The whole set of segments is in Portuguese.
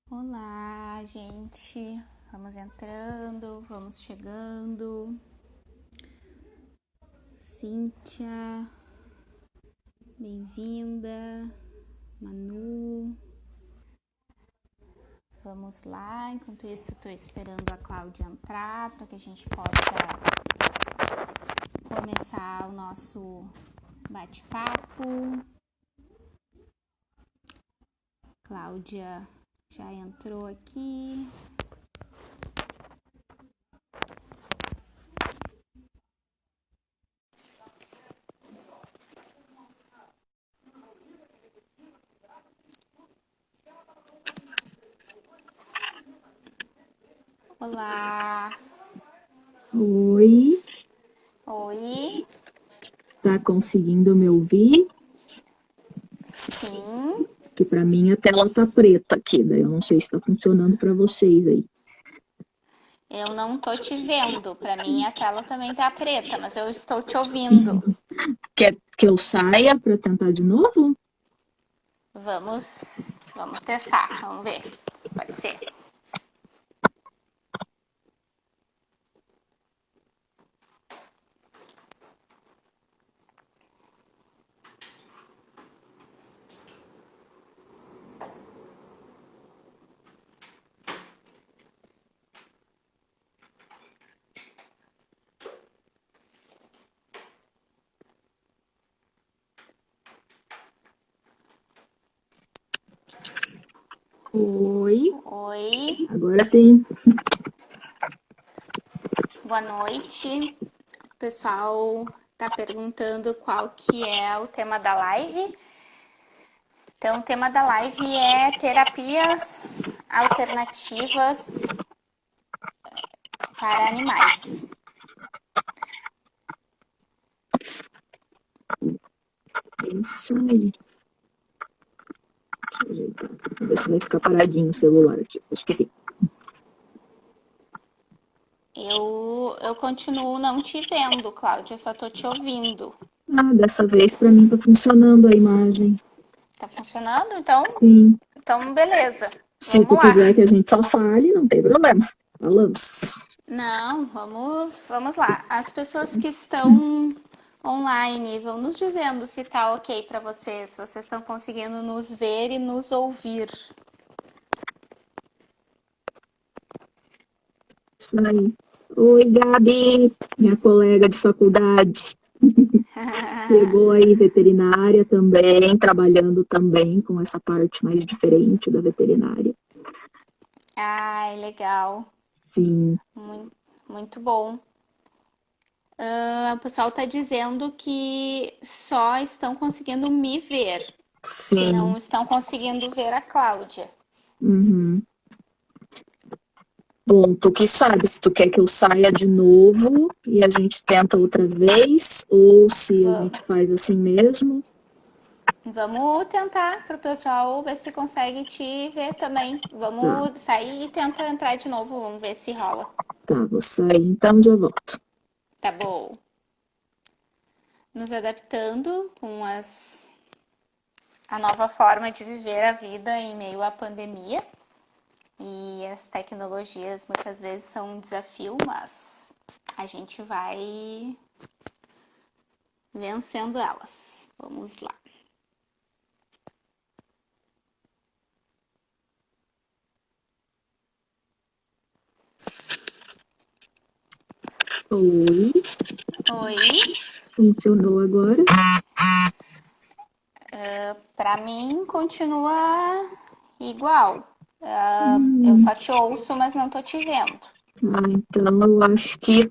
Olá, gente. Vamos entrando, vamos chegando. Cíntia, bem-vinda. Manu. Vamos lá. Enquanto isso, eu tô esperando a Cláudia entrar para que a gente possa começar o nosso bate-papo. Cláudia já entrou aqui. Olá. Oi, Oi. tá conseguindo me ouvir? Sim. Porque para mim a tela tá preta aqui, daí eu não sei se tá funcionando para vocês aí. Eu não tô te vendo. Para mim a tela também tá preta, mas eu estou te ouvindo. Quer que eu saia para tentar de novo? Vamos testar. Vamos ver. Pode ser. Oi, Oi, agora sim. boa noite. O pessoal tá perguntando qual que é o tema da live. Então, o tema da live é terapias alternativas para animais. Isso aí. Deixa eu ajeitar. Vamos ver se vai ficar paradinho o celular aqui. Acho que sim. Eu continuo não te vendo, Cláudia, só tô te ouvindo. Ah, dessa vez para mim tá funcionando a imagem. Tá funcionando? Então, Sim. beleza. Se Vamos tu lá. quiser que a gente só fale, não tem problema. Falamos. Não, vamos lá. As pessoas que estão online vão nos dizendo se tá ok para vocês, se vocês estão conseguindo nos ver e nos ouvir. Isso aí. Oi, Gabi, minha colega de faculdade. Chegou aí veterinária também, trabalhando também com essa parte mais diferente da veterinária. Ai, legal. Sim, Muito, muito bom. O pessoal tá dizendo que só estão conseguindo me ver, que sim. não estão conseguindo ver a Cláudia. Uhum. Bom, tu que sabe se tu quer que eu saia de novo e a gente tenta outra vez, ou se a gente Vamos, faz assim mesmo. vamos tentar para o pessoal ver se consegue te ver também. Tá, Vamos sair e tentar entrar de novo, vamos ver se rola. tá, vou sair então já volto. Tá bom. Nos adaptando com a nova forma de viver a vida em meio à pandemia. E as tecnologias muitas vezes são um desafio, mas a gente vai vencendo elas. Vamos lá. Oi, Oi. funcionou agora? Para mim continua igual. Eu só te ouço, mas não tô te vendo. Ah, então eu acho que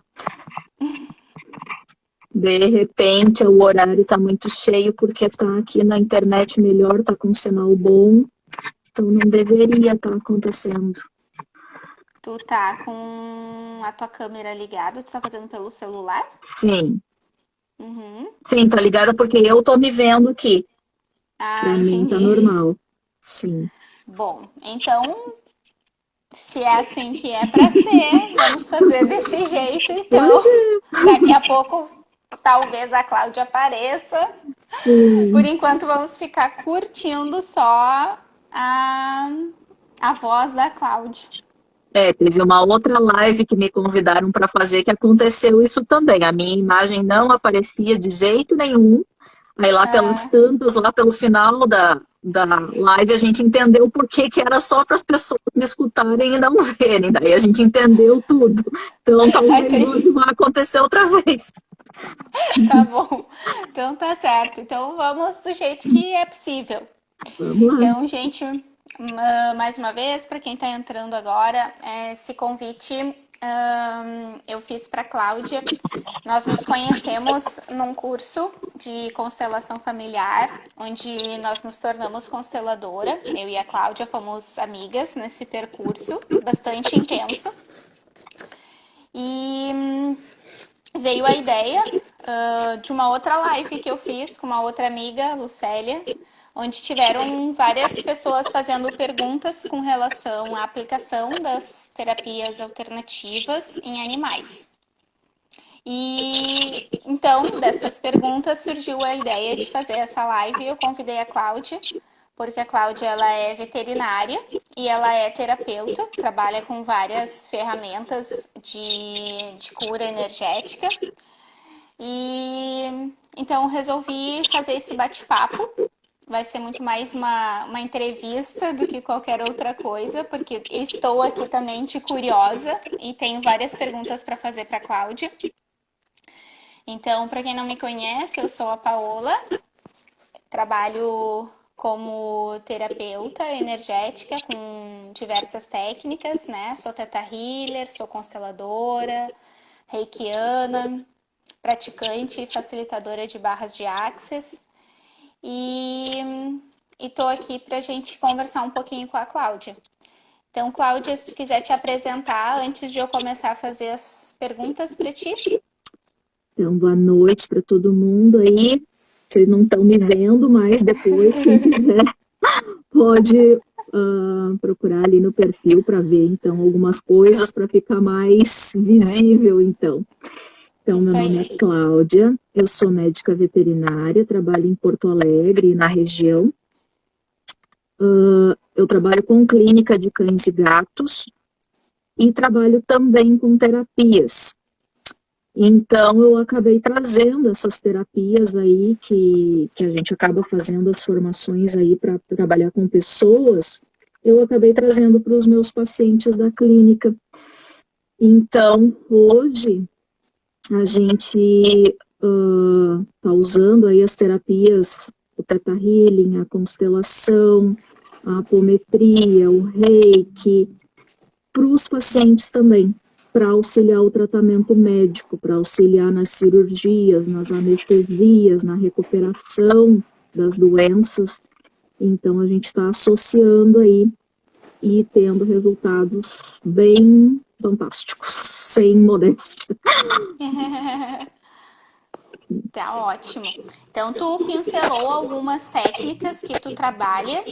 de repente o horário tá muito cheio porque tá aqui na internet melhor, tá com sinal bom, então não deveria estar acontecendo. Tu tá com a tua câmera ligada, tu tá fazendo pelo celular? Sim, Uhum. sim, tá ligada porque eu tô me vendo aqui. Ah, Pra mim tá entendi. normal. Sim. Bom, então, se é assim que é pra ser, vamos fazer desse jeito, Pois então. é. Daqui a pouco, talvez a Cláudia apareça. Por Sim. enquanto, vamos ficar curtindo só a, A voz da Cláudia. Teve uma outra live que me convidaram para fazer que aconteceu isso também. A minha imagem não aparecia de jeito nenhum. Aí lá pelas Ah, tantas, lá pelo final da live, a gente entendeu por que que era só para as pessoas me escutarem e não verem. Daí a gente entendeu tudo. Então talvez hoje entendi. vá acontecer outra vez. Tá bom. Então tá certo. Então vamos do jeito que é possível. Vamos lá. Então, gente, mais uma vez, para quem está entrando agora, esse convite eu fiz para a Cláudia. Nós nos conhecemos num curso de constelação familiar, onde nós nos tornamos consteladora. Eu e a Cláudia fomos amigas nesse percurso, bastante intenso. E veio a ideia de uma outra live que eu fiz com uma outra amiga, Lucélia, onde tiveram várias pessoas fazendo perguntas com relação à aplicação das terapias alternativas em animais. E então, dessas perguntas surgiu a ideia de fazer essa live. Eu convidei a Cláudia, porque a Cláudia ela é veterinária e ela é terapeuta, trabalha com várias ferramentas de cura energética. E então resolvi fazer esse bate-papo. Vai ser muito mais uma entrevista do que qualquer outra coisa, porque estou aqui também de curiosa e tenho várias perguntas para fazer para a Cláudia. Então, para quem não me conhece, eu sou a Paola, trabalho como terapeuta energética com diversas técnicas, né? Sou Theta Healer, sou consteladora, reikiana, praticante e facilitadora de barras de Access. E estou aqui para a gente conversar um pouquinho com a Cláudia. Então, Cláudia, se tu quiser te apresentar antes de eu começar a fazer as perguntas para ti. Então, boa noite para todo mundo aí. Vocês não estão me vendo, mas depois, quem quiser, pode procurar ali no perfil para ver, então, algumas coisas para ficar mais visível, então. Então, meu Isso nome aí. é Cláudia, eu sou médica veterinária, trabalho em Porto Alegre, na região. Eu trabalho com clínica de cães e gatos e trabalho também com terapias. Então, eu acabei trazendo essas terapias aí, que a gente acaba fazendo as formações aí para trabalhar com pessoas, eu acabei trazendo para os meus pacientes da clínica. Então, hoje, a gente está usando aí as terapias, o Theta Healing, a constelação, a apometria, o reiki, para os pacientes também, para auxiliar o tratamento médico, para auxiliar nas cirurgias, nas anestesias, na recuperação das doenças. Então, a gente está associando aí e tendo resultados bem fantásticos, sem modéstia. Tá ótimo. Então, tu pincelou algumas técnicas que tu trabalha.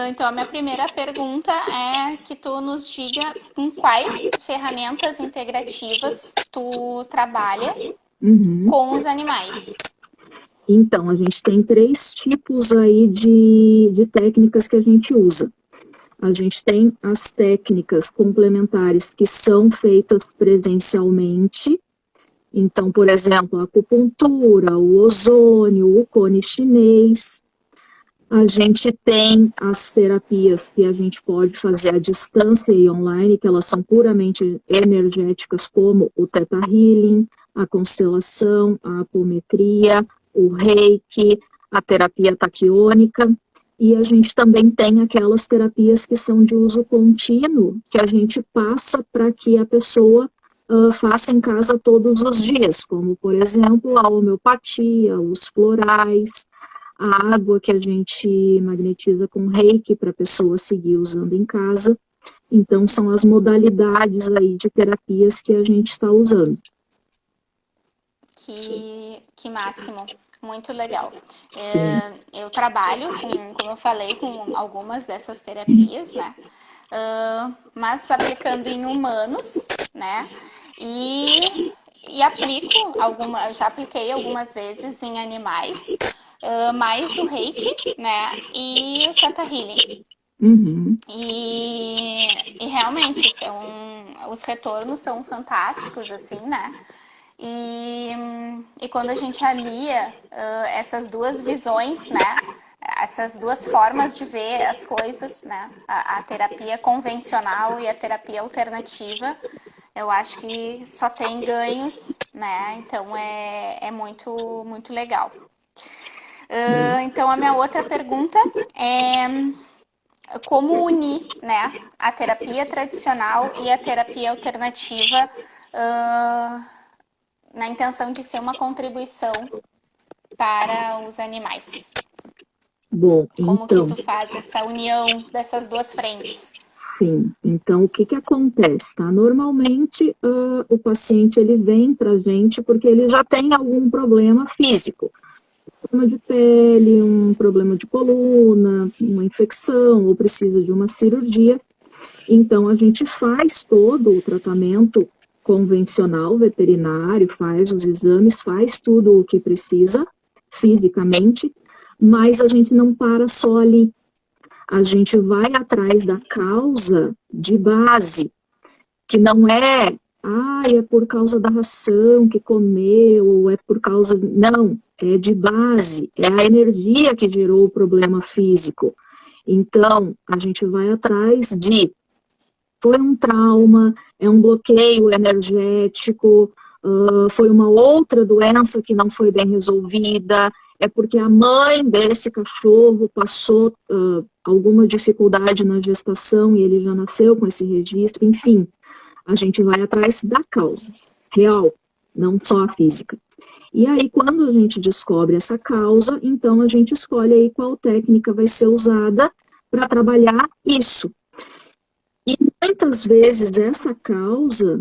Então, a minha primeira pergunta é que tu nos diga com quais ferramentas integrativas tu trabalha com os animais. Então, a gente tem 3 tipos aí de técnicas que a gente usa. A gente tem as técnicas complementares que são feitas presencialmente. Então, por exemplo, a acupuntura, o ozônio, o cone chinês. A gente tem as terapias que a gente pode fazer à distância e online, que elas são puramente energéticas, como o Theta Healing, a constelação, a apometria, o reiki, a terapia taquiônica. E a gente também tem aquelas terapias que são de uso contínuo, que a gente passa para que a pessoa faça em casa todos os dias, como, por exemplo, a homeopatia, os florais, a água que a gente magnetiza com reiki para a pessoa seguir usando em casa. Então, são as modalidades aí de terapias que a gente está usando. Que máximo. Muito legal. Sim. Eu trabalho como eu falei, com algumas dessas terapias, né? Mas aplicando em humanos, né? E aplico já apliquei algumas vezes em animais, mais o reiki, né? E o Theta Healing. Uhum. E realmente os retornos são fantásticos, assim, né? E quando a gente alia essas duas visões, né? Essas duas formas de ver as coisas, né? A terapia convencional e a terapia alternativa, eu acho que só tem ganhos, né? Então é muito, muito legal. Então a minha outra pergunta é como unir, né, a terapia tradicional e a terapia alternativa na intenção de ser uma contribuição para os animais. Bom, Como que então, tu faz essa união dessas duas frentes? sim. Então, o que que acontece, tá? Normalmente, o paciente ele vem para a gente porque ele já tem algum problema físico, problema de pele, um problema de coluna, uma infecção ou precisa de uma cirurgia. Então, a gente faz todo o tratamento convencional veterinário, faz os exames, faz tudo o que precisa fisicamente, mas a gente não para só ali. A gente vai atrás da causa de base, que não é, é por causa da ração que comeu, ou é por causa. Não, é de base, é a energia que gerou o problema físico. Então, a gente vai atrás de foi um trauma, é um bloqueio energético, foi uma outra doença que não foi bem resolvida, é porque a mãe desse cachorro passou alguma dificuldade na gestação e ele já nasceu com esse registro, enfim, a gente vai atrás da causa real, não só a física. E aí, quando a gente descobre essa causa, então a gente escolhe aí qual técnica vai ser usada para trabalhar isso. E muitas vezes essa causa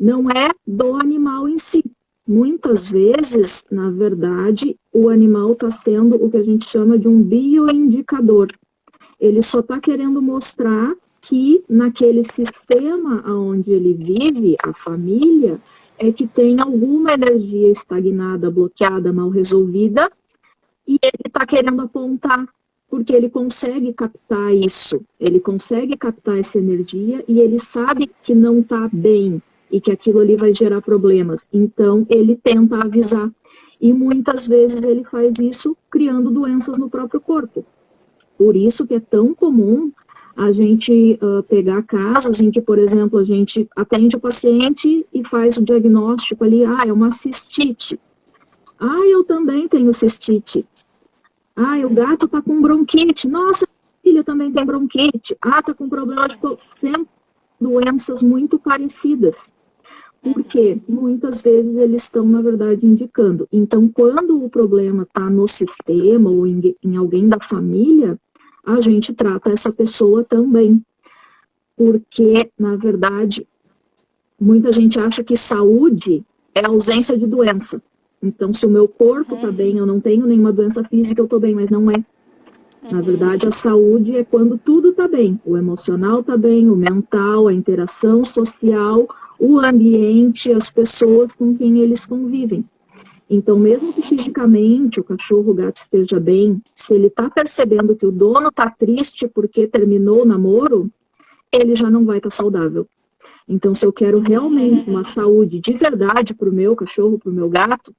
não é do animal em si. Muitas vezes, na verdade, o animal está sendo o que a gente chama de um bioindicador. Ele só está querendo mostrar que naquele sistema onde ele vive, a família, é que tem alguma energia estagnada, bloqueada, mal resolvida, e ele está querendo apontar, porque ele consegue captar isso, ele consegue captar essa energia e ele sabe que não está bem e que aquilo ali vai gerar problemas. Então, ele tenta avisar. E muitas vezes ele faz isso criando doenças no próprio corpo. Por isso que é tão comum a gente pegar casos em que, por exemplo, a gente atende o paciente e faz o diagnóstico ali, é uma cistite. Eu também tenho cistite. O gato tá com bronquite. Nossa, a filha também tem bronquite. Tá com problema de sempre doenças muito parecidas. Porque muitas vezes eles estão, na verdade, indicando. Então, quando o problema está no sistema ou em alguém da família, a gente trata essa pessoa também. Porque, na verdade, muita gente acha que saúde é ausência de doença. Então, se o meu corpo está bem, eu não tenho nenhuma doença física, eu estou bem, mas não é. Na verdade, a saúde é quando tudo está bem. O emocional está bem, o mental, a interação social, o ambiente, as pessoas com quem eles convivem. Então, mesmo que fisicamente o cachorro, o gato esteja bem, se ele está percebendo que o dono está triste porque terminou o namoro, ele já não vai estar saudável. Então, se eu quero realmente uma saúde de verdade para o meu cachorro, para o meu gato,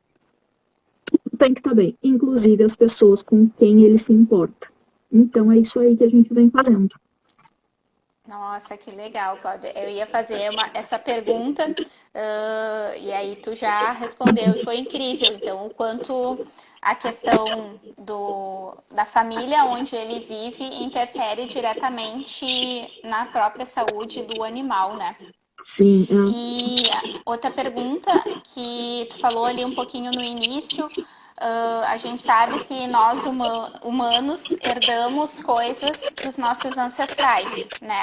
tudo tem que estar bem, inclusive as pessoas com quem ele se importa. Então, é isso aí que a gente vem fazendo. Nossa, que legal, Cláudia. Eu ia fazer essa pergunta e aí tu já respondeu e foi incrível. Então, o quanto a questão da família onde ele vive interfere diretamente na própria saúde do animal, né? Sim. E outra pergunta que tu falou ali um pouquinho no início, a gente sabe que nós humanos herdamos coisas dos nossos ancestrais, né?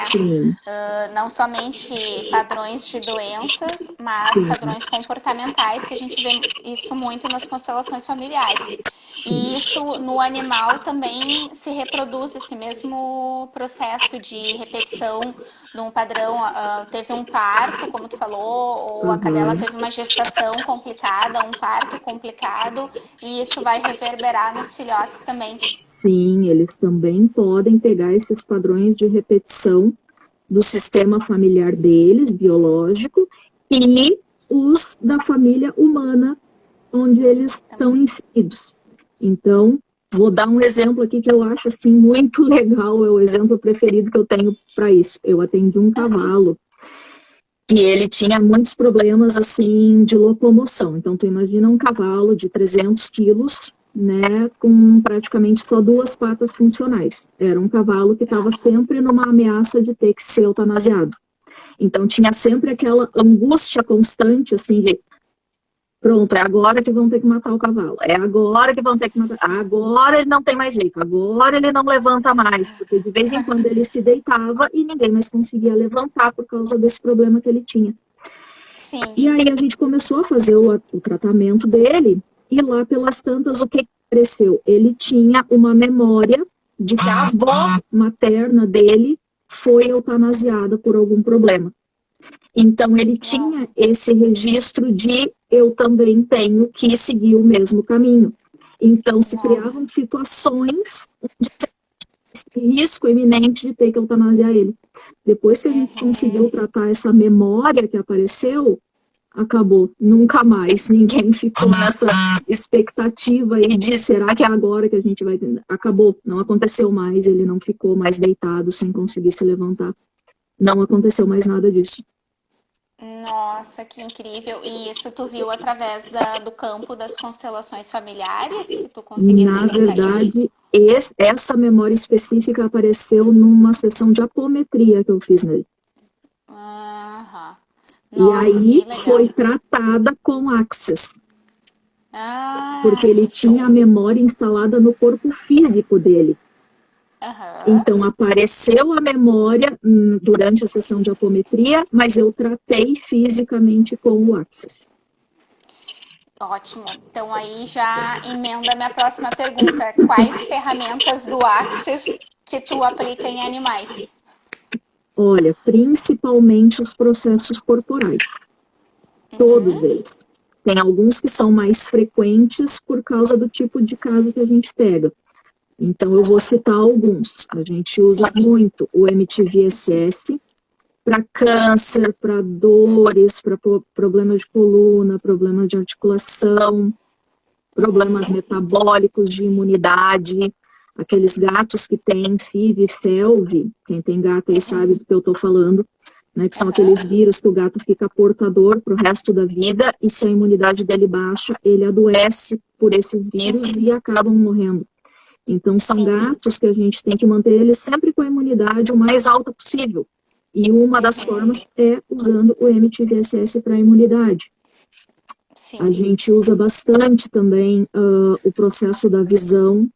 Não somente padrões de doenças, mas padrões comportamentais, que a gente vê isso muito nas constelações familiares. E isso no animal também se reproduz, esse mesmo processo de repetição de um padrão. Teve um parto, como tu falou, ou a cadela teve uma gestação complicada, um parto complicado, E isso vai reverberar nos filhotes também. Sim, eles também podem pegar esses padrões de repetição do sistema familiar deles, biológico, e os da família humana, onde eles estão inseridos. Então, vou dar um exemplo aqui que eu acho assim muito legal, é o exemplo preferido que eu tenho para isso. Eu atendi um cavalo que ele tinha muitos problemas assim de locomoção. Então, tu imagina um cavalo de 300 quilos, né, com praticamente só duas patas funcionais. Era um cavalo que estava sempre numa ameaça de ter que ser eutanasiado. Então, tinha sempre aquela angústia constante, assim, de pronto, é agora que vão ter que matar o cavalo. É agora que vão ter que matar. Agora ele não tem mais jeito. Agora ele não levanta mais. Porque de vez em quando ele se deitava e ninguém mais conseguia levantar por causa desse problema que ele tinha. Sim. E aí a gente começou a fazer o tratamento dele. E lá pelas tantas, o que apareceu? Ele tinha uma memória de que a avó materna dele foi eutanasiada por algum problema. Então, ele tinha esse registro de eu também tenho que seguir o mesmo caminho. Então, se criavam situações de risco iminente de ter que eutanasiar ele. Depois que a gente conseguiu tratar essa memória que apareceu, acabou. Nunca mais ninguém ficou nessa expectativa aí de será que é agora que a gente vai... Acabou. Não aconteceu mais. Ele não ficou mais deitado sem conseguir se levantar. Não aconteceu mais nada disso. Nossa, que incrível. E isso tu viu através do campo das constelações familiares que tu conseguiu Na detectar isso? verdade, essa memória específica apareceu numa sessão de apometria que eu fiz nele. Aham. E Nossa, aí que legal. foi tratada com Access, porque Ah, ele que tinha a show. memória instalada no corpo físico dele. Aham. Então apareceu a memória durante a sessão de apometria, mas eu tratei fisicamente com o Access. Ótimo. Então aí já emenda a minha próxima pergunta. Quais ferramentas do Access que tu aplica em animais? Olha, principalmente os processos corporais. Todos eles. Tem alguns que são mais frequentes por causa do tipo de caso que a gente pega. Então, eu vou citar alguns. A gente usa muito o MTVSS para câncer, para dores, para problemas de coluna, problemas de articulação, problemas metabólicos de imunidade, aqueles gatos que têm FIV e FeLV, quem tem gato aí sabe do que eu estou falando, né, que são aqueles vírus que o gato fica portador para o resto da vida e se a imunidade dele baixa, ele adoece por esses vírus e acabam morrendo. Então, são gatos que a gente tem que manter eles sempre com a imunidade o mais alta possível. E uma das formas é usando o MTVSS para a imunidade. Sim. A gente usa bastante também o processo da visão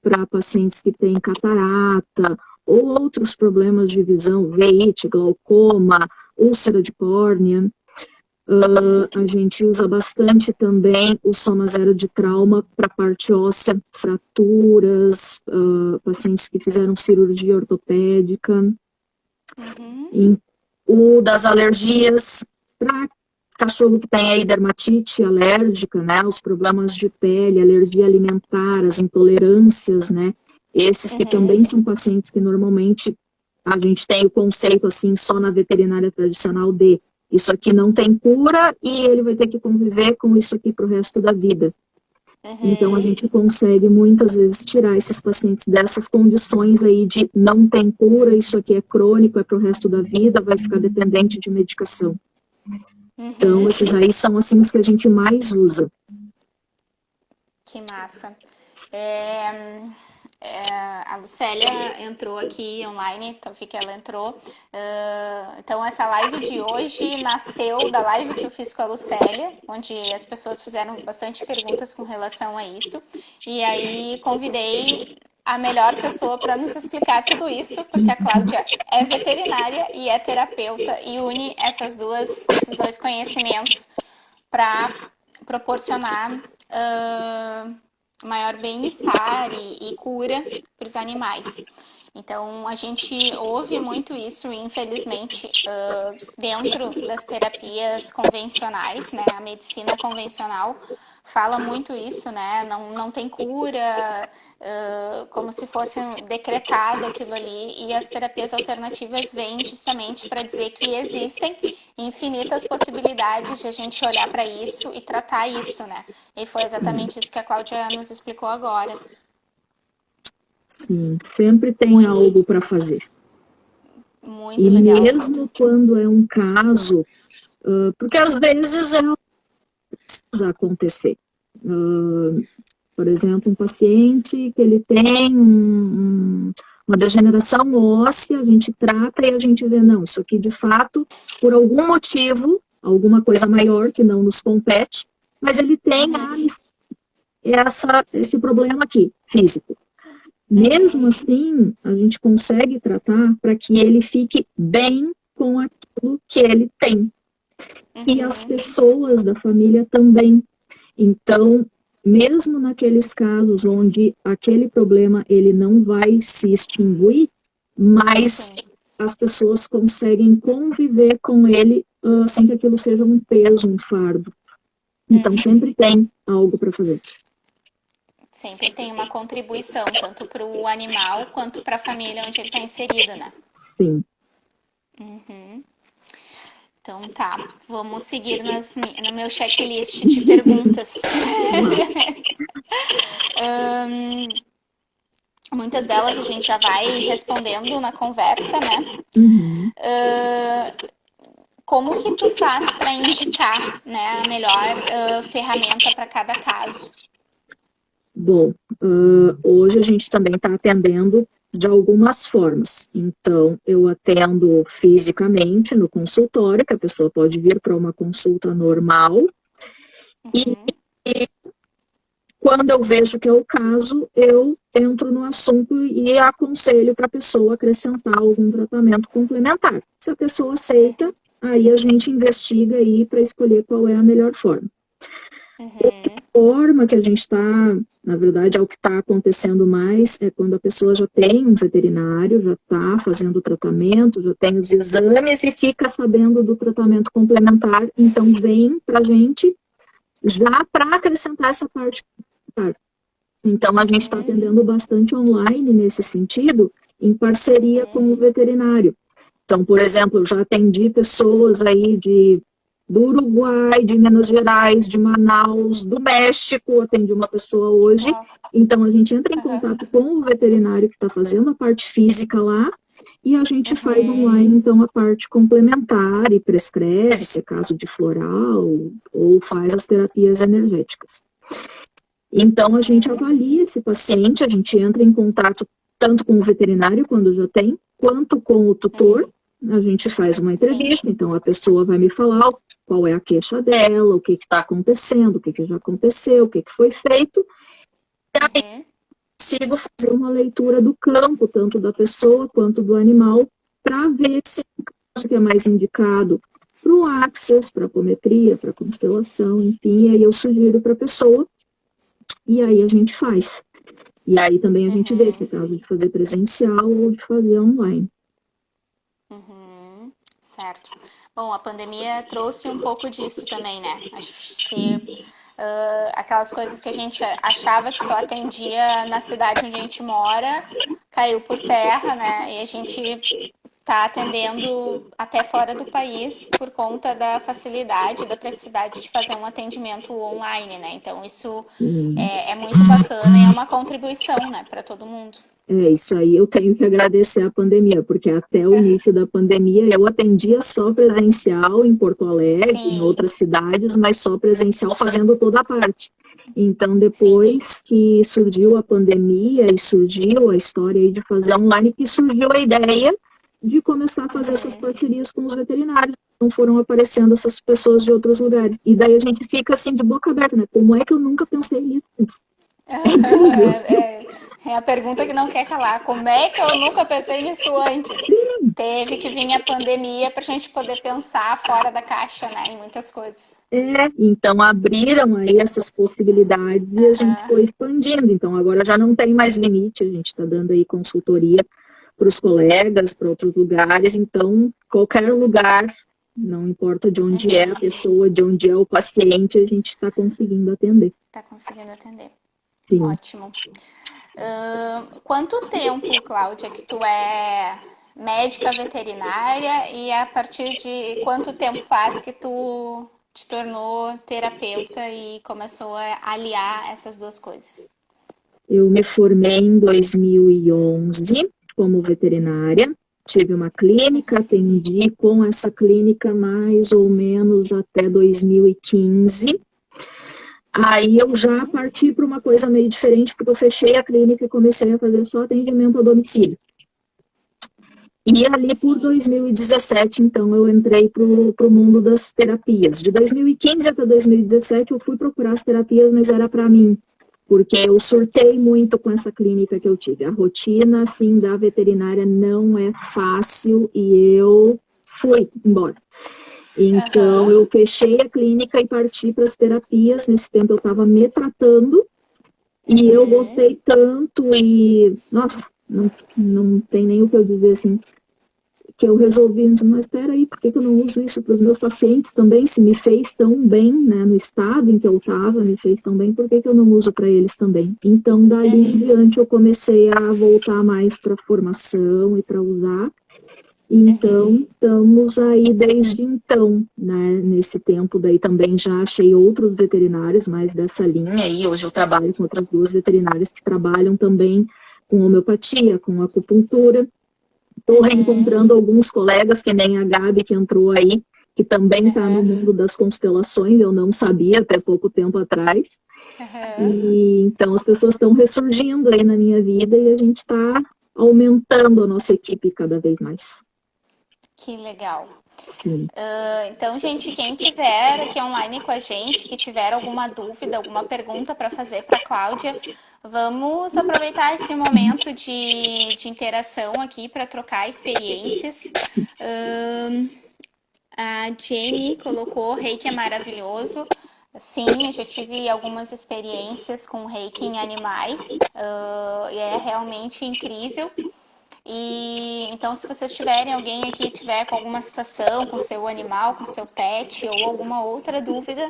para pacientes que têm catarata ou outros problemas de visão, veite, glaucoma, úlcera de córnea. A gente usa bastante também o Soma Zero de trauma para parte óssea, fraturas, pacientes que fizeram cirurgia ortopédica. E o das alergias para cachorro que tem aí dermatite alérgica, né, os problemas de pele, alergia alimentar, as intolerâncias, né, esses que também são pacientes que normalmente a gente tem o conceito assim só na veterinária tradicional de isso aqui não tem cura e ele vai ter que conviver com isso aqui para o resto da vida. Então, a gente consegue muitas vezes tirar esses pacientes dessas condições aí de não tem cura, isso aqui é crônico, é para o resto da vida, vai ficar dependente de medicação. Então, esses aí são assim os que a gente mais usa. Que massa. A Lucélia entrou aqui online, então vi que ela entrou. Então, essa live de hoje nasceu da live que eu fiz com a Lucélia, onde as pessoas fizeram bastante perguntas com relação a isso. E aí convidei a melhor pessoa para nos explicar tudo isso, porque a Cláudia é veterinária e é terapeuta e une esses dois conhecimentos para proporcionar maior bem-estar e cura para os animais. Então, a gente ouve muito isso, infelizmente, dentro das terapias convencionais, né, a medicina convencional, fala muito isso, né? Não tem cura, como se fosse decretado aquilo ali. E as terapias alternativas vêm justamente para dizer que existem infinitas possibilidades de a gente olhar para isso e tratar isso, né? E foi exatamente isso que a Cláudia nos explicou agora. Sim, sempre tem Muito, algo para fazer. muito E legal. mesmo quando é um caso, porque às vezes é precisa acontecer. Por exemplo, um paciente que ele tem uma degeneração óssea, a gente trata e a gente vê, não, isso aqui de fato, por algum motivo, alguma coisa maior que não nos compete, mas ele tem esse problema aqui, físico. Mesmo assim, a gente consegue tratar para que ele fique bem com aquilo que ele tem. E as pessoas da família também. Então, mesmo naqueles casos onde aquele problema ele não vai se extinguir, mas as pessoas conseguem conviver com ele sem que aquilo seja um peso, um fardo. Então, sempre tem algo para fazer. Sempre tem uma contribuição, tanto para o animal quanto para a família onde ele está inserido, né? Sim. Então tá, vamos seguir no meu checklist de perguntas. Muitas delas a gente já vai respondendo na conversa, né? Como que tu faz para indicar, né, a melhor ferramenta para cada caso? Bom, hoje a gente também está atendendo de algumas formas. Então, eu atendo fisicamente no consultório, que a pessoa pode vir para uma consulta normal. E quando eu vejo que é o caso, eu entro no assunto e aconselho para a pessoa acrescentar algum tratamento complementar. Se a pessoa aceita, aí a gente investiga aí para escolher qual é a melhor forma. Outra forma que a gente está, na verdade, é o que está acontecendo mais, é quando a pessoa já tem um veterinário, já está fazendo o tratamento, já tem os exames e fica sabendo do tratamento complementar, então vem para a gente já para acrescentar essa parte. Então, a gente está atendendo bastante online nesse sentido, em parceria com o veterinário. Então, por exemplo, eu já atendi pessoas aí do Uruguai, de Minas Gerais, de Manaus, do México, atendi uma pessoa hoje. Então, a gente entra em contato com o veterinário que está fazendo a parte física lá e a gente faz online, então, a parte complementar e prescreve, se é caso de floral, ou faz as terapias energéticas. Então, a gente avalia esse paciente, a gente entra em contato tanto com o veterinário, quando já tem, quanto com o tutor. A gente faz uma entrevista, então a pessoa vai me falar qual é a queixa dela, o que está acontecendo, o que já aconteceu, o que foi feito. E aí consigo fazer uma leitura do campo, tanto da pessoa quanto do animal, para ver se é o caso que é mais indicado para o Axis, para a apometria, para a constelação, enfim, e aí eu sugiro para a pessoa, e aí a gente faz. E aí também a gente vê se é caso de fazer presencial ou de fazer online. Certo. Bom, a pandemia trouxe um pouco disso também, né? Acho que aquelas coisas que a gente achava que só atendia na cidade onde a gente mora, caiu por terra, né? E a gente está atendendo até fora do país por conta da facilidade, da praticidade de fazer um atendimento online, né? Então isso é muito bacana e é uma contribuição, né, para todo mundo. Isso aí eu tenho que agradecer a pandemia, porque até o início da pandemia eu atendia só presencial em Porto Alegre, em outras cidades, mas só presencial fazendo toda a parte. Então, depois que surgiu a pandemia e surgiu a história aí de fazer online, que surgiu a ideia de começar a fazer essas parcerias com os veterinários. Então foram aparecendo essas pessoas de outros lugares. E daí a gente fica assim de boca aberta, né? Como é que eu nunca pensei nisso antes? É a pergunta que não quer calar. Como é que eu nunca pensei nisso antes? Teve que vir a pandemia para a gente poder pensar fora da caixa, né, em muitas coisas. Então abriram aí essas possibilidades e a gente foi expandindo. Então agora já não tem mais limite, a gente está dando aí consultoria para os colegas, para outros lugares. Então qualquer lugar Não importa de onde é a pessoa, de onde é o paciente, a gente está conseguindo atender. Tá conseguindo atender. Sim. Ótimo. Quanto tempo, Cláudia, que tu é médica veterinária e a partir de quanto tempo faz que tu te tornou terapeuta e começou a aliar essas duas coisas? Eu me formei em 2011 como veterinária. Tive uma clínica, atendi com essa clínica mais ou menos até 2015. Aí eu já parti para uma coisa meio diferente, porque eu fechei a clínica e comecei a fazer só atendimento a domicílio. E ali por 2017, então, eu entrei para o mundo das terapias. De 2015 até 2017, eu fui procurar as terapias, mas era para mim, porque eu surtei muito com essa clínica que eu tive. A rotina, assim, da veterinária não é fácil e eu fui embora. Então, eu fechei a clínica e parti para as terapias. Nesse tempo, eu estava me tratando e eu gostei tanto e, nossa, não tem nem o que eu dizer, assim, que eu resolvi, mas espera aí, por que eu não uso isso para os meus pacientes também? Se me fez tão bem, né, no estado em que eu estava, me fez tão bem, por que eu não uso para eles também? Então, dali em diante, eu comecei a voltar mais para formação e para usar. Então, estamos aí desde então, né, nesse tempo daí também já achei outros veterinários mais dessa linha aí, hoje eu trabalho com outras duas veterinárias que trabalham também com homeopatia, com acupuntura. Estou reencontrando alguns colegas, que nem a Gabi que entrou aí, que também está no mundo das constelações, eu não sabia até pouco tempo atrás. E, então as pessoas estão ressurgindo aí na minha vida e a gente está aumentando a nossa equipe cada vez mais. Que legal. Então, gente, quem tiver aqui online com a gente, que tiver alguma dúvida, alguma pergunta para fazer para a Cláudia, vamos aproveitar esse momento de interação aqui para trocar experiências. A Jenny colocou: reiki é maravilhoso. Sim, eu já tive algumas experiências com reiki em animais e é realmente incrível. E então, se vocês tiverem alguém aqui tiver com alguma situação com seu animal, com seu pet ou alguma outra dúvida,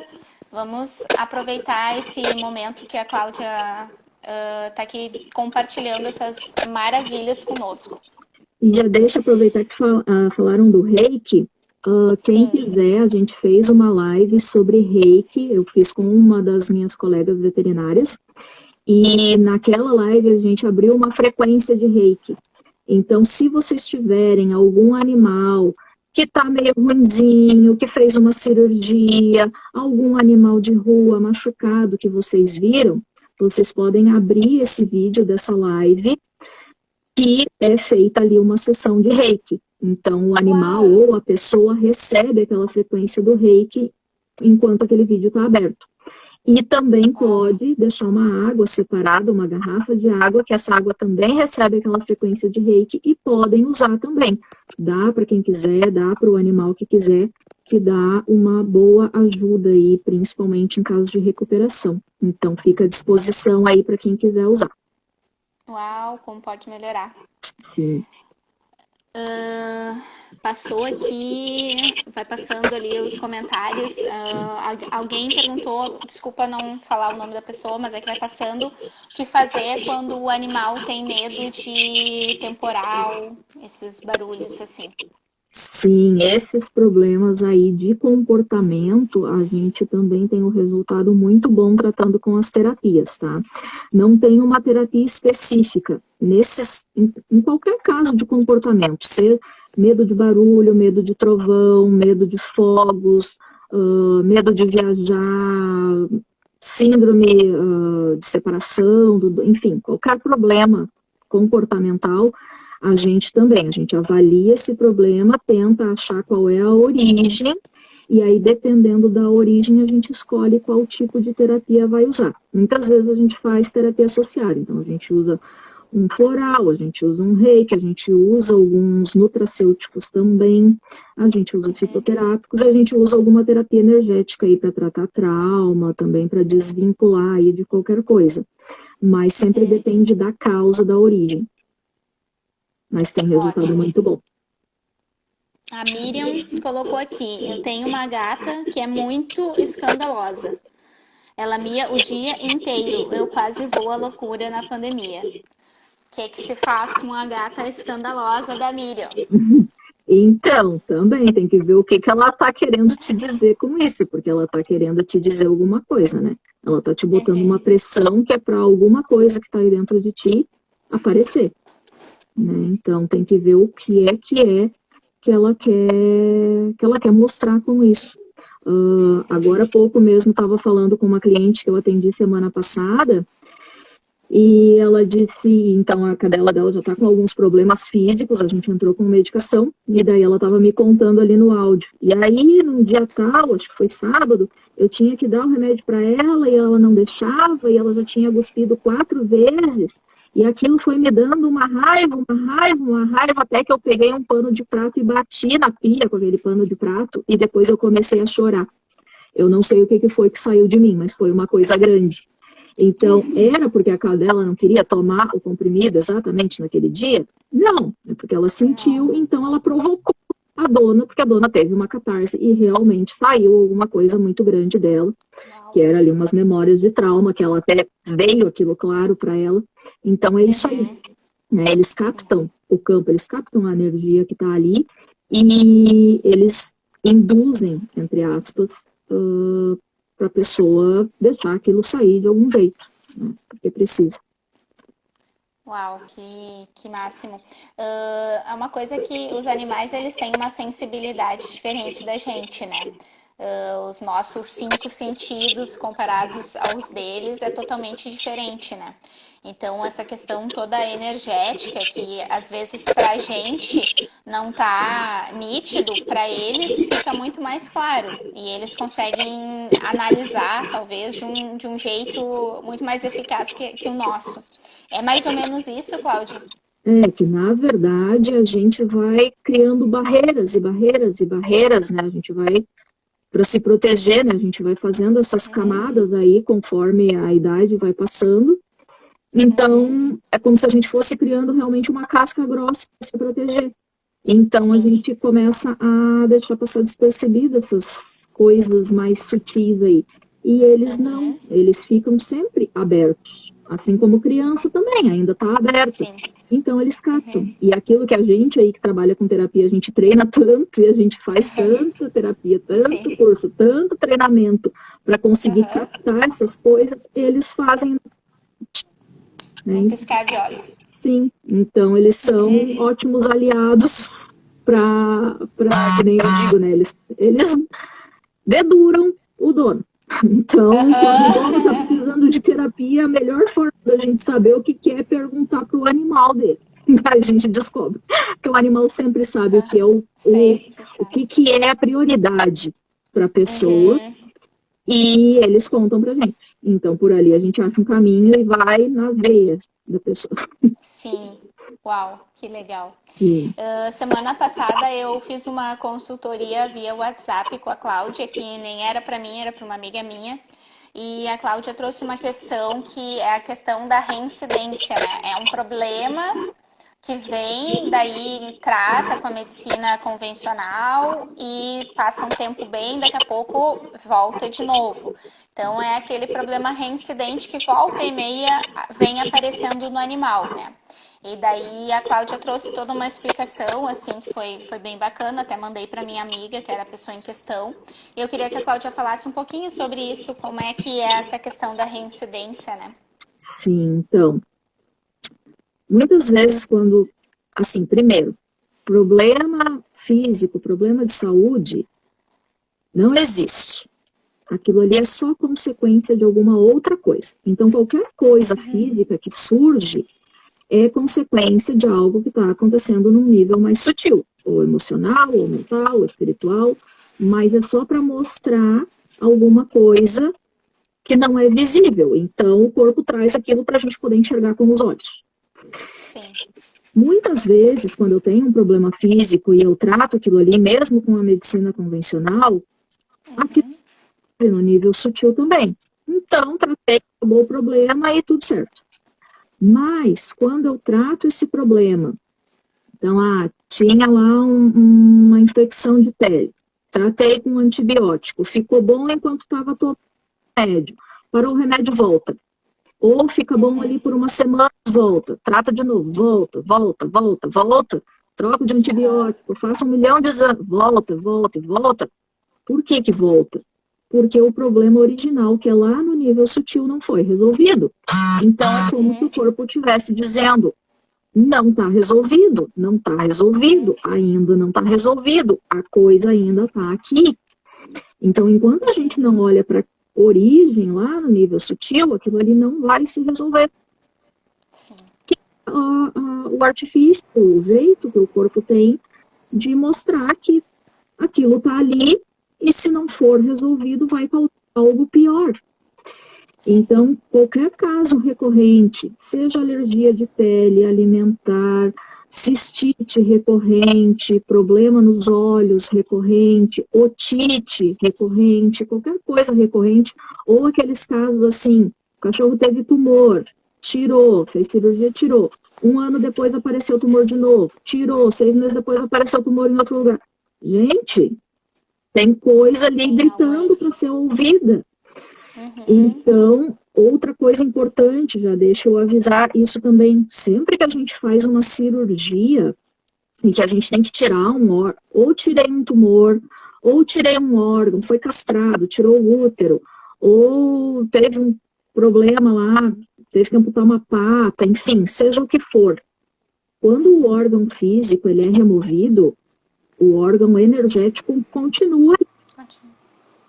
vamos aproveitar esse momento que a Cláudia está aqui compartilhando essas maravilhas conosco. E já deixa aproveitar que falaram do reiki. Quem quiser, a gente fez uma live sobre reiki, eu fiz com uma das minhas colegas veterinárias, e naquela live a gente abriu uma frequência de reiki. Então, se vocês tiverem algum animal que está meio ruinzinho, que fez uma cirurgia, algum animal de rua machucado que vocês viram, vocês podem abrir esse vídeo dessa live, que é feita ali uma sessão de reiki. Então, o animal ou a pessoa recebe aquela frequência do reiki enquanto aquele vídeo está aberto. E também pode deixar uma água separada, uma garrafa de água, que essa água também recebe aquela frequência de reiki e podem usar também. Dá para quem quiser, dá para o animal que quiser, que dá uma boa ajuda aí, principalmente em casos de recuperação. Então, fica à disposição aí para quem quiser usar. Uau, como pode melhorar. Sim. Passou aqui, vai passando ali os comentários. Alguém perguntou, desculpa não falar o nome da pessoa, mas é que vai passando, o que fazer quando o animal tem medo de temporal, esses barulhos assim. Sim, esses problemas aí de comportamento, a gente também tem um resultado muito bom tratando com as terapias, tá? Não tem uma terapia específica em qualquer caso de comportamento, ser medo de barulho, medo de trovão, medo de fogos, medo de viajar, síndrome de separação, enfim, qualquer problema comportamental. A gente avalia esse problema, tenta achar qual é a origem, e aí, dependendo da origem, a gente escolhe qual tipo de terapia vai usar. Muitas vezes a gente faz terapia associada, então a gente usa um floral, a gente usa um reiki, a gente usa alguns nutracêuticos também, a gente usa fitoterápicos, a gente usa alguma terapia energética aí para tratar trauma, também para desvincular aí de qualquer coisa. Mas sempre depende da causa, da origem. Mas tem resultado muito bom. A Miriam colocou aqui: eu tenho uma gata que é muito escandalosa. Ela mia o dia inteiro. Eu quase vou à loucura na pandemia. O que se faz com a gata escandalosa da Miriam? Então, também tem que ver o que ela está querendo te dizer com isso, porque ela está querendo te dizer alguma coisa, né? Ela está te botando uma pressão que é para alguma coisa que está aí dentro de ti aparecer, né? Então, tem que ver o que é que ela quer mostrar com isso. Agora há pouco mesmo estava falando com uma cliente que eu atendi semana passada, e ela disse, então a cadela dela já está com alguns problemas físicos, a gente entrou com medicação, e daí ela estava me contando ali no áudio. E aí, num dia tal, acho que foi sábado, eu tinha que dar o remédio para ela, e ela não deixava, e ela já tinha cuspido 4 vezes, e aquilo foi me dando uma raiva, até que eu peguei um pano de prato e bati na pia com aquele pano de prato, e depois eu comecei a chorar. Eu não sei o que foi que saiu de mim, mas foi uma coisa grande. Então, era porque a cadela não queria tomar o comprimido exatamente naquele dia? Não, é porque ela sentiu, então ela provocou a dona, porque a dona teve uma catarse e realmente saiu alguma coisa muito grande dela, que era ali umas memórias de trauma, que ela até veio aquilo claro para ela. Então, é isso aí, né? Eles captam o campo, eles captam a energia que está ali e eles induzem, entre aspas, para a pessoa deixar aquilo sair de algum jeito, né? Porque precisa. Uau, que máximo. É uma coisa que os animais, eles têm uma sensibilidade diferente da gente, né? Os nossos 5 sentidos comparados aos deles é totalmente diferente, né? Então, essa questão toda energética, que às vezes pra gente não tá nítido, pra eles fica muito mais claro. E eles conseguem analisar, talvez, de um jeito muito mais eficaz que o nosso. É mais ou menos isso, Cláudia? É que, na verdade, a gente vai criando barreiras e barreiras e barreiras, né? A gente vai, para se proteger, né? A gente vai fazendo essas camadas aí conforme a idade vai passando. Então, é como se a gente fosse criando realmente uma casca grossa para se proteger. Então, a gente começa a deixar passar despercebido essas coisas mais sutis aí. E eles não, eles ficam sempre abertos. Assim como criança também, ainda está aberto. Sim. Então, eles captam. E aquilo que a gente aí que trabalha com terapia, a gente treina tanto e a gente faz tanta terapia, tanto curso, tanto treinamento para conseguir captar essas coisas, eles fazem. Um piscar de olhos. Sim, então eles são ótimos aliados para, que nem eu digo, né? Eles deduram o dono. Então, quando o dono está precisando de terapia, a melhor forma da gente saber o que é perguntar para o animal dele. A gente descobre que o animal sempre sabe o que é o que é a prioridade para a pessoa. E eles contam pra gente. Então, por ali a gente acha um caminho e vai na veia da pessoa. Sim. Uau, que legal. Sim. Semana passada eu fiz uma consultoria via WhatsApp com a Cláudia, que nem era para mim, era para uma amiga minha. E a Cláudia trouxe uma questão que é a questão da reincidência, né? É um problema que vem, daí trata com a medicina convencional e passa um tempo bem, daqui a pouco volta de novo. Então é aquele problema reincidente que volta e meia vem aparecendo no animal, né? E daí a Cláudia trouxe toda uma explicação, assim, que foi bem bacana, até mandei para minha amiga, que era a pessoa em questão. E eu queria que a Cláudia falasse um pouquinho sobre isso, como é que é essa questão da reincidência, né? Sim, então, muitas vezes quando, assim, primeiro, problema físico, problema de saúde, não existe. Aquilo ali é só consequência de alguma outra coisa. Então, qualquer coisa física que surge é consequência de algo que está acontecendo num nível mais sutil, ou emocional, ou mental, ou espiritual, mas é só para mostrar alguma coisa que não é visível. Então, o corpo traz aquilo para a gente poder enxergar com os olhos. Sim. Muitas vezes, quando eu tenho um problema físico e eu trato aquilo ali, mesmo com a medicina convencional, aquilo no nível sutil também. Então, tratei, acabou o problema e tudo certo. Mas, quando eu trato esse problema Então, tinha lá uma infecção de pele, tratei com antibiótico, ficou bom enquanto estava tomando remédio, parou o remédio, volta. Ou fica bom ali por uma semana, volta, trata de novo, volta, troco de antibiótico, faço 1 milhão de exames, volta. Por que que volta? Porque o problema original, que é lá no nível sutil, não foi resolvido. Então, é como se o corpo estivesse dizendo, não está resolvido, ainda não está resolvido, a coisa ainda está aqui. Então, enquanto a gente não olha para a origem lá no nível sutil, aquilo ali não vai se resolver. Sim. O artifício, o jeito que o corpo tem de mostrar que aquilo está ali e se não for resolvido vai causar algo pior. Então, qualquer caso recorrente, seja alergia de pele, alimentar, cistite recorrente, problema nos olhos recorrente, otite recorrente, qualquer coisa recorrente, ou aqueles casos assim, o cachorro teve tumor, tirou, fez cirurgia, tirou. 1 ano depois apareceu o tumor de novo, tirou, 6 meses depois apareceu o tumor em outro lugar. Gente, tem coisa ali gritando para ser ouvida. Então, outra coisa importante, já deixa eu avisar isso também, sempre que a gente faz uma cirurgia e que a gente tem que tirar um órgão, ou tirei um tumor, ou tirei um órgão, foi castrado, tirou o útero, ou teve um problema lá, teve que amputar uma pata, enfim, seja o que for. Quando o órgão físico ele é removido, o órgão energético continua.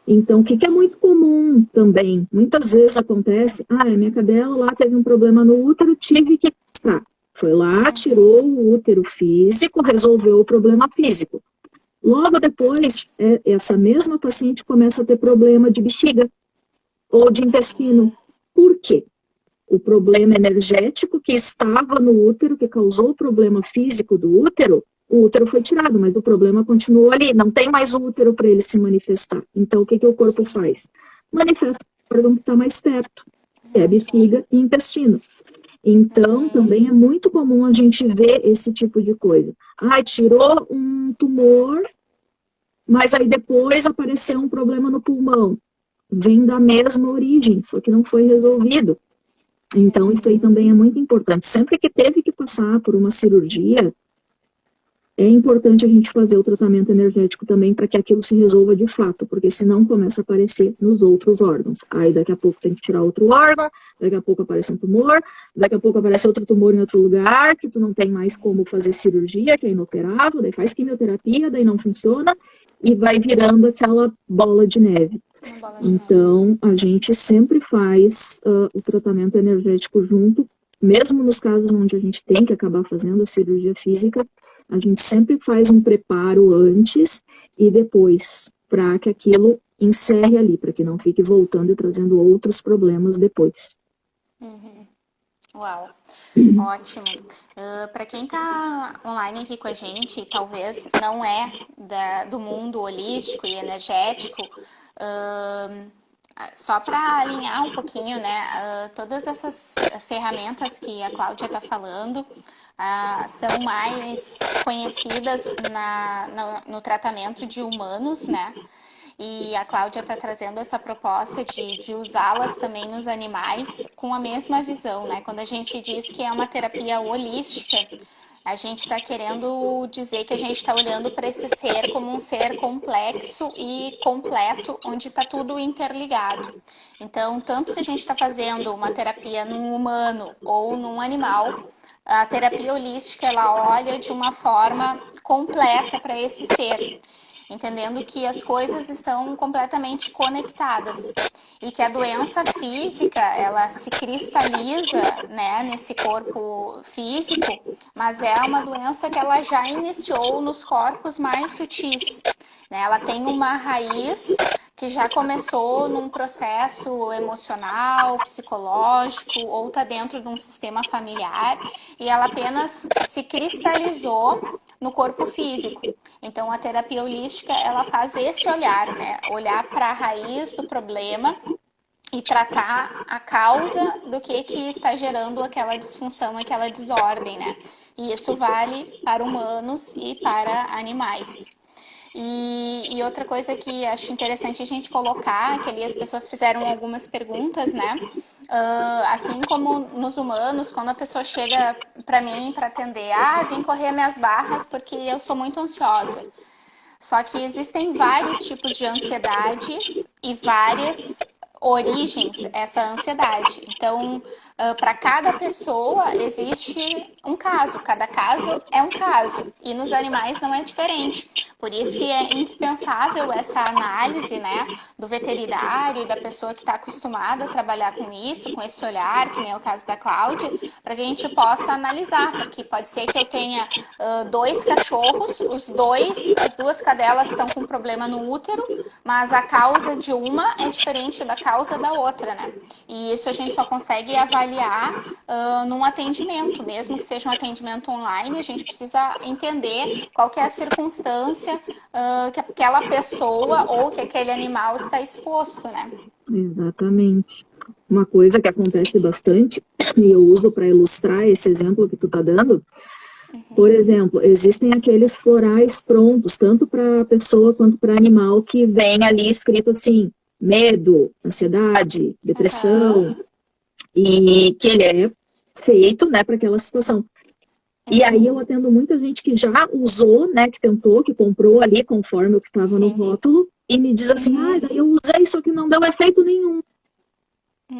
Então, o que é muito comum também, muitas vezes acontece, minha cadela lá teve um problema no útero, tive que castrar. Foi lá, tirou o útero físico, resolveu o problema físico. Logo depois, essa mesma paciente começa a ter problema de bexiga ou de intestino. Por quê? O problema energético que estava no útero, que causou o problema físico do útero, o útero foi tirado, mas o problema continuou ali, não tem mais o útero para ele se manifestar. Então, o que o corpo faz? Manifesta o órgão que está mais perto, que é bexiga e intestino. Então, também é muito comum a gente ver esse tipo de coisa. Tirou um tumor, mas aí depois apareceu um problema no pulmão. Vem da mesma origem, só que não foi resolvido. Então, isso aí também é muito importante. Sempre que teve que passar por uma cirurgia, é importante a gente fazer o tratamento energético também para que aquilo se resolva de fato, porque senão começa a aparecer nos outros órgãos. Aí daqui a pouco tem que tirar outro órgão, daqui a pouco aparece um tumor, daqui a pouco aparece outro tumor em outro lugar, que tu não tem mais como fazer cirurgia, que é inoperável, daí faz quimioterapia, daí não funciona, e vai virando aquela bola de neve. Então, a gente sempre faz o tratamento energético junto, mesmo nos casos onde a gente tem que acabar fazendo a cirurgia física, a gente sempre faz um preparo antes e depois, para que aquilo encerre ali, para que não fique voltando e trazendo outros problemas depois. Uau, ótimo. Para quem está online aqui com a gente, talvez não é do mundo holístico e energético, só para alinhar um pouquinho, né? Todas essas ferramentas que a Cláudia está falando são mais conhecidas no tratamento de humanos, né? E a Cláudia está trazendo essa proposta de usá-las também nos animais com a mesma visão, né? Quando a gente diz que é uma terapia holística, a gente está querendo dizer que a gente está olhando para esse ser como um ser complexo e completo, onde está tudo interligado. Então, tanto se a gente está fazendo uma terapia num humano ou num animal, a terapia holística ela olha de uma forma completa para esse ser, entendendo que as coisas estão completamente conectadas e que a doença física ela se cristaliza, né, nesse corpo físico, mas é uma doença que ela já iniciou nos corpos mais sutis, né? Ela tem uma raiz que já começou num processo emocional, psicológico, ou está dentro de um sistema familiar, e ela apenas se cristalizou no corpo físico. Então, a terapia holística, ela faz esse olhar, né? Olhar para a raiz do problema e tratar a causa do que está gerando aquela disfunção, aquela desordem, né? E isso vale para humanos e para animais. E outra coisa que acho interessante a gente colocar, que ali as pessoas fizeram algumas perguntas, né? Assim como nos humanos, quando a pessoa chega para mim para atender, vim correr minhas barras porque eu sou muito ansiosa. Só que existem vários tipos de ansiedades e várias origens essa ansiedade. Então, para cada pessoa existe um caso, cada caso é um caso. E nos animais não é diferente. Por isso que é indispensável essa análise, né, do veterinário e da pessoa que está acostumada a trabalhar com isso, com esse olhar, que nem é o caso da Cláudia, para que a gente possa analisar, porque pode ser que eu tenha 2 cachorros, as 2 cadelas estão com problema no útero, mas a causa de uma é diferente da causa da outra, né? E isso a gente só consegue avaliar num atendimento, mesmo que seja um atendimento online, a gente precisa entender qual que é a circunstância que aquela pessoa ou que aquele animal está exposto, né? Exatamente. Uma coisa que acontece bastante, e eu uso para ilustrar esse exemplo que tu tá dando, por exemplo, existem aqueles florais prontos, tanto para a pessoa quanto para animal, que vem ali escrito assim, medo, ansiedade, depressão, e que ele é feito, né, para aquela situação. E aí eu atendo muita gente que já usou, né, que tentou, que comprou ali conforme o que estava no rótulo, e me diz assim, daí eu usei, só que não deu efeito nenhum.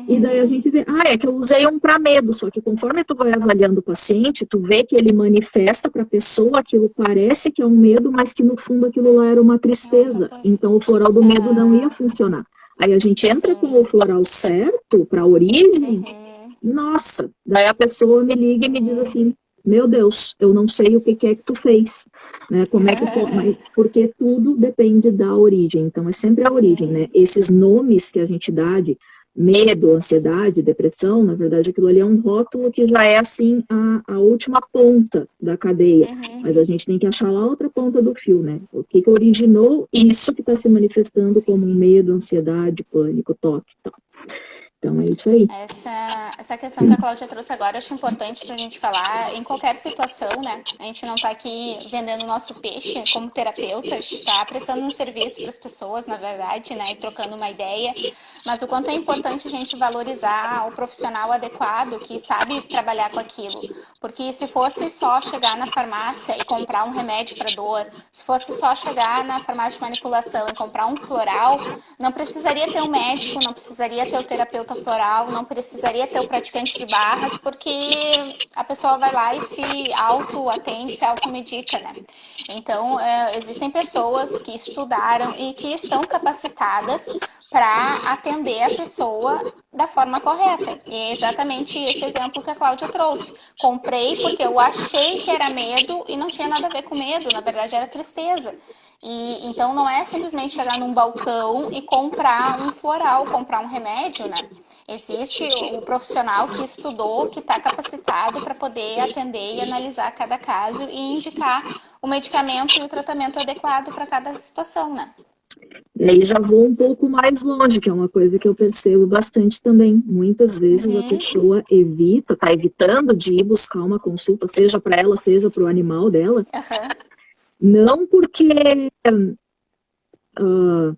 E daí a gente vê, é que eu usei um para medo, só que conforme tu vai avaliando o paciente, tu vê que ele manifesta para a pessoa, aquilo parece que é um medo, mas que no fundo aquilo lá era uma tristeza. Então o floral do medo não ia funcionar. Aí a gente entra com o floral certo, para a origem, nossa, daí a pessoa me liga e me diz assim, meu Deus, eu não sei o que é que tu fez, né? Como é que mas porque tudo depende da origem. Então é sempre a origem, né? Esses nomes que a gente dá de medo, ansiedade, depressão, na verdade aquilo ali é um rótulo que já é assim a última ponta da cadeia, mas a gente tem que achar lá a outra ponta do fio, né? O que originou isso que está se manifestando como medo, ansiedade, pânico, toque e tal. Então é isso aí. Essa questão que a Cláudia trouxe agora, eu acho importante para a gente falar em qualquer situação, né? A gente não está aqui vendendo o nosso peixe como terapeuta, a gente está prestando um serviço para as pessoas, na verdade, né? E trocando uma ideia. Mas o quanto é importante a gente valorizar o profissional adequado que sabe trabalhar com aquilo. Porque se fosse só chegar na farmácia e comprar um remédio para dor, se fosse só chegar na farmácia de manipulação e comprar um floral, não precisaria ter um médico, não precisaria ter o terapeuta floral, não precisaria ter o praticante de barras, porque a pessoa vai lá e se auto-atende, se automedica, né? Então, existem pessoas que estudaram e que estão capacitadas para atender a pessoa da forma correta. E é exatamente esse exemplo que a Cláudia trouxe. Comprei porque eu achei que era medo e não tinha nada a ver com medo, na verdade era tristeza. E então não é simplesmente chegar num balcão e comprar um floral, comprar um remédio, né? Existe o profissional que estudou, que está capacitado para poder atender e analisar cada caso e indicar o medicamento e o tratamento adequado para cada situação, né? E aí já vou um pouco mais longe, que é uma coisa que eu percebo bastante também. Muitas vezes a pessoa está evitando de ir buscar uma consulta, seja para ela, seja para o animal dela, não porque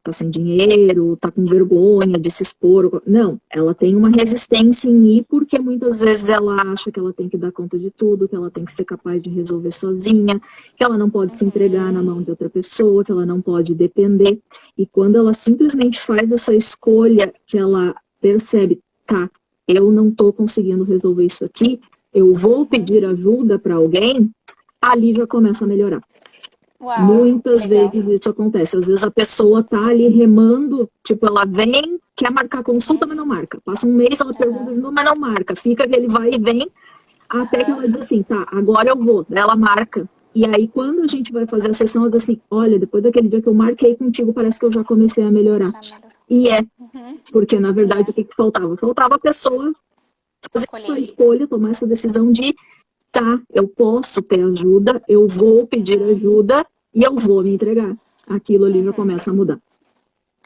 tá sem dinheiro, tá com vergonha de se expor. Não, ela tem uma resistência em ir porque muitas vezes ela acha que ela tem que dar conta de tudo, que ela tem que ser capaz de resolver sozinha, que ela não pode se entregar na mão de outra pessoa, que ela não pode depender. E quando ela simplesmente faz essa escolha, que ela percebe, tá, eu não tô conseguindo resolver isso aqui, eu vou pedir ajuda para alguém, ali já começa a melhorar. Uau, muitas legal. vezes isso acontece. Às vezes a pessoa tá ali remando, tipo, ela vem, quer marcar consulta, mas não marca. Passa um mês, ela pergunta de novo, mas não marca. Fica aquele vai e vem, até que ela diz assim, tá, agora eu vou. Daí ela marca. E aí, quando a gente vai fazer a sessão, ela diz assim, olha, depois daquele dia que eu marquei contigo, parece que eu já comecei a melhorar. E porque na verdade o que faltava? Faltava a pessoa fazer essa escolha, tomar essa decisão de tá, eu posso ter ajuda, eu vou pedir ajuda e eu vou me entregar. Aquilo ali já começa a mudar.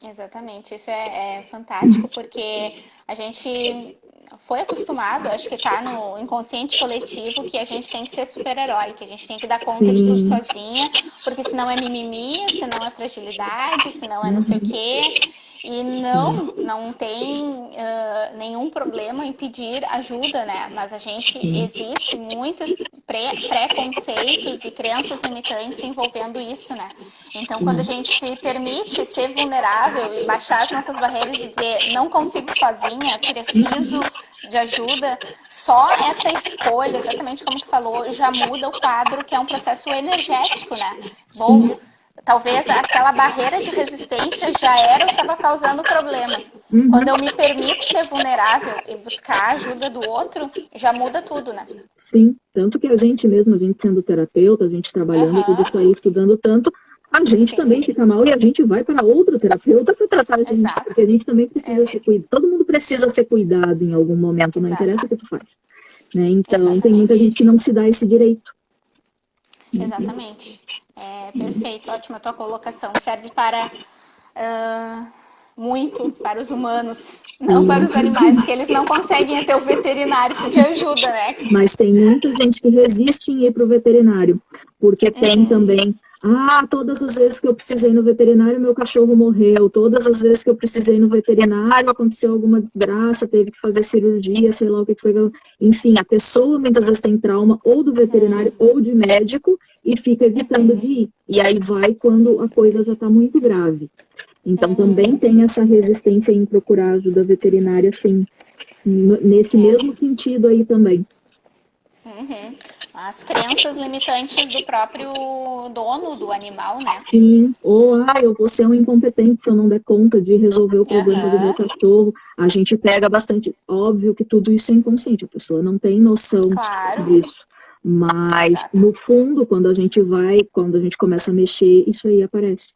Exatamente, isso é fantástico porque a gente foi acostumado, acho que tá no inconsciente coletivo, que a gente tem que ser super-herói, que a gente tem que dar conta de tudo Sim. sozinha, porque senão é mimimi, senão é fragilidade, senão é não sei o Uhum. quê. E não tem nenhum problema em pedir ajuda, né? Mas a gente, Sim. existe muitos preconceitos e crenças limitantes envolvendo isso, né? Então, quando a Sim. gente se permite ser vulnerável e baixar as nossas barreiras e dizer, não consigo sozinha, preciso de ajuda, só essa escolha, exatamente como tu falou, já muda o quadro, que é um processo energético, né? Bom, Sim. talvez aquela barreira de resistência já era o que estava causando o problema. Quando Uhum. eu me permito ser vulnerável e buscar a ajuda do outro, já muda tudo, né? Sim, tanto que a gente mesmo, a gente sendo terapeuta, a gente trabalhando tudo Aham, isso aí, estudando tanto, a gente também sim, fica mal e a gente vai para outro terapeuta para tratar a gente, exato, porque a gente também precisa ex ser cuidado, todo mundo precisa ser cuidado em algum momento, não exato, interessa o que tu faz, né? Então tem muita exatamente. gente que não se dá esse direito. Exatamente. É perfeito, ótima a tua colocação. Serve para ah, muito para os humanos, não para Sim, os animais, porque eles não conseguem ter o veterinário pedir ajuda, né? mas tem muita gente que resiste em ir para o veterinário, porque tem também, todas as vezes que eu precisei no veterinário, meu cachorro morreu, todas as vezes que eu precisei no veterinário, aconteceu alguma desgraça, teve que fazer cirurgia, sei lá o que foi. Enfim, a pessoa muitas vezes tem trauma ou do veterinário ou de médico e fica evitando de ir. E aí vai quando a coisa já está muito grave. Então também tem essa resistência em procurar ajuda veterinária, sim, nesse É. mesmo sentido aí também. Uhum. As crenças limitantes do próprio dono do animal, né? Sim, ou eu vou ser um incompetente se eu não der conta de resolver o problema do meu Aham, cachorro. A gente pega bastante, óbvio que tudo isso é inconsciente, a pessoa não tem noção claro, disso. Mas exato. no fundo, quando a gente começa a mexer, isso aí aparece.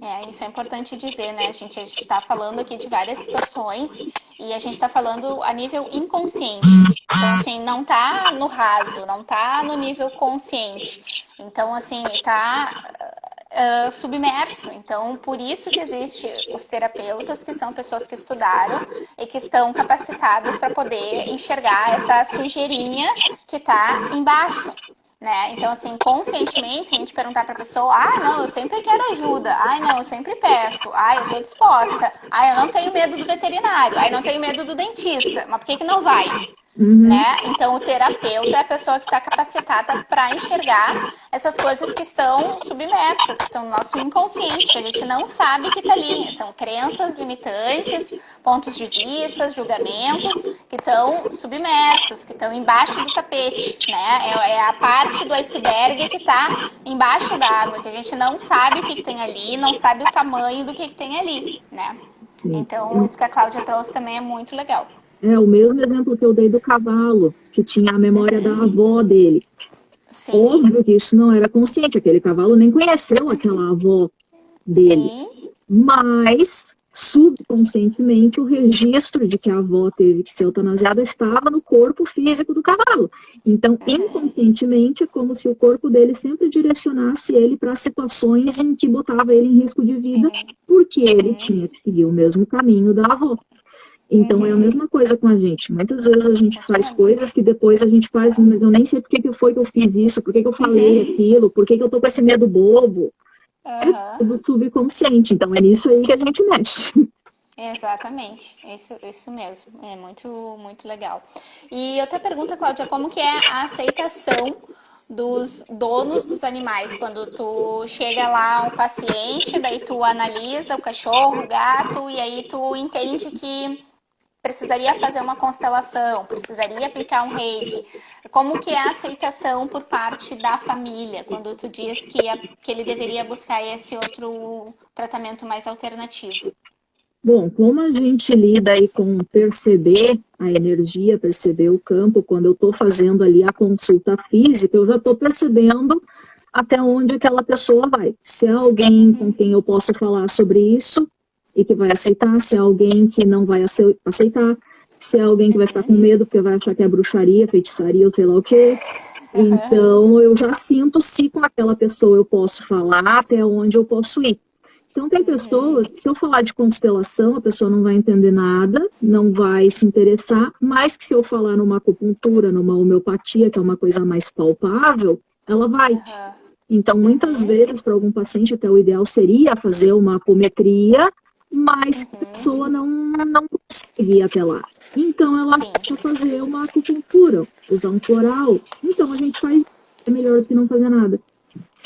É, isso é importante dizer, né? A gente está falando aqui de várias situações e a gente está falando a nível inconsciente. Então, assim, não tá no raso, não tá no nível consciente. Então, assim, tá submerso. Então, por isso que existe os terapeutas, que são pessoas que estudaram e que estão capacitadas para poder enxergar essa sujeirinha que está embaixo. Né? Então, assim, conscientemente, se a gente perguntar para a pessoa, não, eu sempre quero ajuda, não, eu sempre peço, eu estou disposta, eu não tenho medo do veterinário, não tenho medo do dentista, mas por que que não vai? Uhum, Né? Então, o terapeuta é a pessoa que está capacitada para enxergar essas coisas que estão submersas, que estão no nosso inconsciente, que a gente não sabe que está ali. São crenças limitantes, pontos de vista, julgamentos que estão submersos, que estão embaixo do tapete, né? É a parte do iceberg que está embaixo da água, que a gente não sabe o que tem ali, não sabe o tamanho do que tem ali, né? sim. Então, isso que a Cláudia trouxe também é muito legal. É o mesmo exemplo que eu dei do cavalo, que tinha a memória da avó dele. Sim, Óbvio que isso não era consciente, aquele cavalo nem conheceu aquela avó dele, sim. mas subconscientemente o registro de que a avó teve que ser eutanasiada estava no corpo físico do cavalo. Então, inconscientemente, é como se o corpo dele sempre direcionasse ele para situações em que botava ele em risco de vida, porque ele tinha que seguir o mesmo caminho da avó. Então é a mesma coisa com a gente. Muitas vezes a gente faz Exatamente. coisas que depois a gente faz, mas eu nem sei por que que foi que eu fiz isso, por que que eu falei aquilo, por que que eu tô com esse medo bobo. É Aham. tudo subconsciente. Então é nisso aí que a gente mexe. Exatamente, isso mesmo, é muito, muito legal. E outra pergunta, Cláudia, como que é a aceitação dos donos dos animais? Quando tu chega lá um paciente, daí tu analisa o cachorro, o gato, e aí tu entende que precisaria fazer uma constelação, precisaria aplicar um reiki. Como que é a aceitação por parte da família, quando tu diz que ele deveria buscar esse outro tratamento mais alternativo? Bom, como a gente lida aí com perceber a energia, perceber o campo, quando eu estou fazendo ali a consulta física, eu já estou percebendo até onde aquela pessoa vai. Se é alguém com quem eu posso falar sobre isso e que vai aceitar, se é alguém que não vai aceitar, se é alguém que vai ficar com medo porque vai achar que é bruxaria, feitiçaria ou sei lá o quê. Então, eu já sinto se com aquela pessoa eu posso falar, até onde eu posso ir. Então, tem pessoas que, se eu falar de constelação, a pessoa não vai entender nada, não vai se interessar, mas que se eu falar numa acupuntura, numa homeopatia, que é uma coisa mais palpável, ela vai. Aham. Então, muitas vezes, para algum paciente, até o ideal seria fazer uma apometria, mas a pessoa não consegue ir até lá. Então, ela Sim. vai fazer uma acupuntura, usar um floral. Então, a gente faz, é melhor do que não fazer nada.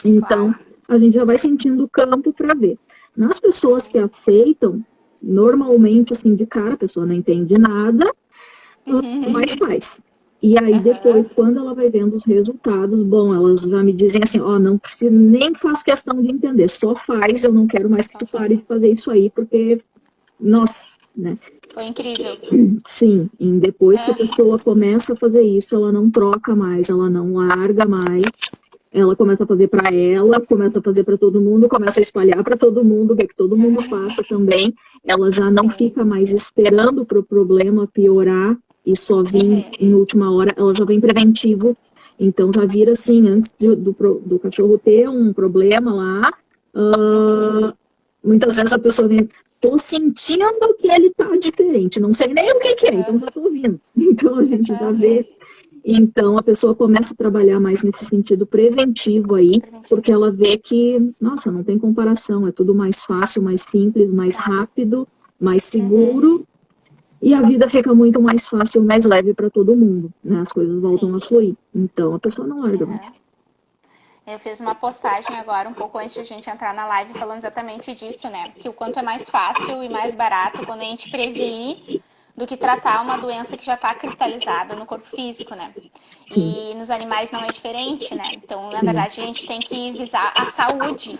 Então, Claro. a gente já vai sentindo o campo para ver. Nas pessoas que aceitam, normalmente, assim, de cara, a pessoa não entende nada, mas faz. E aí, depois, quando ela vai vendo os resultados, bom, elas já me dizem assim, ó, não precisa, nem faço questão de entender, só faz, eu não quero mais que tu pare de fazer isso aí, porque, nossa, né? Foi incrível. Sim, e depois que a pessoa começa a fazer isso, ela não troca mais, ela não larga mais, ela começa a fazer para ela, começa a fazer para todo mundo, começa a espalhar para todo mundo, quer que todo mundo faça também. Ela já não fica mais esperando para o problema piorar e só vir em última hora, ela já vem preventivo. Então já vira assim, antes do cachorro ter um problema lá, muitas vezes a pessoa vem, tô sentindo que ele tá diferente, não sei nem o que é, então já tô ouvindo. Então a gente já vê. Então a pessoa começa a trabalhar mais nesse sentido preventivo aí, porque ela vê que, nossa, não tem comparação, é tudo mais fácil, mais simples, mais rápido, mais seguro, e a vida fica muito mais fácil, mais leve para todo mundo, né? As coisas voltam a fluir. Então a pessoa não larga mais. Eu fiz uma postagem agora, um pouco antes de a gente entrar na live, falando exatamente disso, né? Que o quanto é mais fácil e mais barato quando a gente previne do que tratar uma doença que já está cristalizada no corpo físico, né? E nos animais não é diferente, né? Então, na verdade, a gente tem que visar a saúde,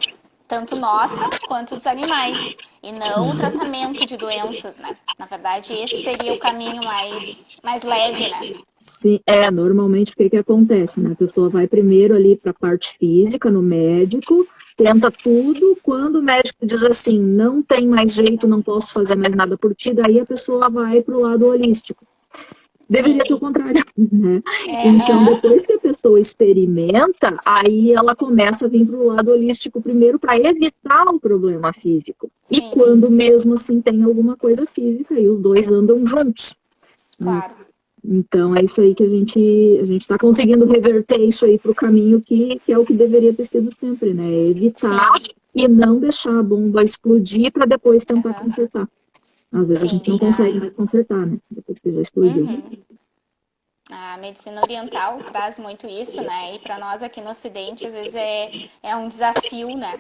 tanto nossa quanto dos animais, e não o tratamento de doenças, né? Na verdade, esse seria o caminho mais leve, né? Sim, normalmente o que acontece, né? A pessoa vai primeiro ali para a parte física, no médico, tenta tudo, quando o médico diz assim, não tem mais jeito, não posso fazer mais nada por ti, daí a pessoa vai para o lado holístico. Deveria ser o contrário, né? Então, depois que a pessoa experimenta, aí ela começa a vir para o lado holístico primeiro para evitar o problema físico. E quando mesmo assim tem alguma coisa física, aí os dois andam juntos. Claro. Então, é isso aí que a gente está conseguindo reverter isso aí para o caminho que é o que deveria ter sido sempre, né? Evitar e não deixar a bomba explodir para depois tentar consertar. Às vezes a gente não consegue mais consertar, né? Depois que já explodiu. A medicina oriental traz muito isso, né? E para nós aqui no Ocidente, às vezes é um desafio, né?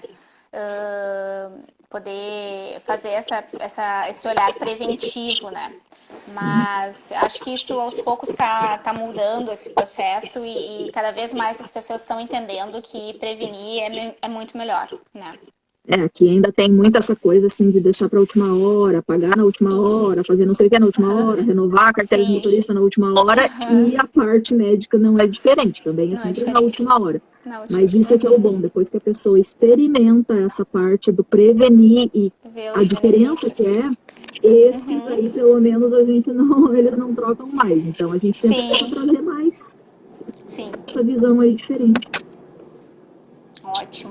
Poder fazer esse olhar preventivo, né? Mas acho que isso aos poucos está mudando esse processo e cada vez mais as pessoas estão entendendo que prevenir é muito melhor, né? Aqui ainda tem muito essa coisa assim de deixar para a última hora, pagar na última hora, fazer não sei o que na última hora, renovar a carteira de motorista na última hora, e a parte médica não é diferente, também é sempre na última hora. Mas isso é que é o bom, depois que a pessoa experimenta essa parte do prevenir e a diferença que esses aí pelo menos a gente não, eles não trocam mais, então a gente sempre tenta trazer mais essa visão aí diferente. Ótimo.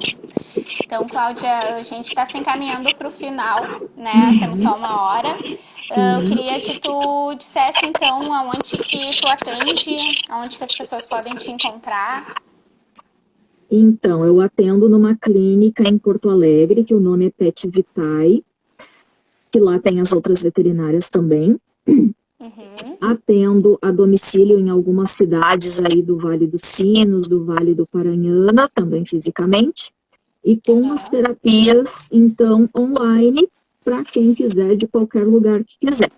Então, Cláudia, a gente está se encaminhando para o final, né? Temos só uma hora. Eu queria que tu dissesse, então, aonde que tu atende, aonde que as pessoas podem te encontrar. Então, eu atendo numa clínica em Porto Alegre, que o nome é Pet Vitae, que lá tem as outras veterinárias também. Atendo a domicílio em algumas cidades aí do Vale dos Sinos, do Vale do Paranhana, também fisicamente. E com as terapias, então, online, para quem quiser, de qualquer lugar que quiser.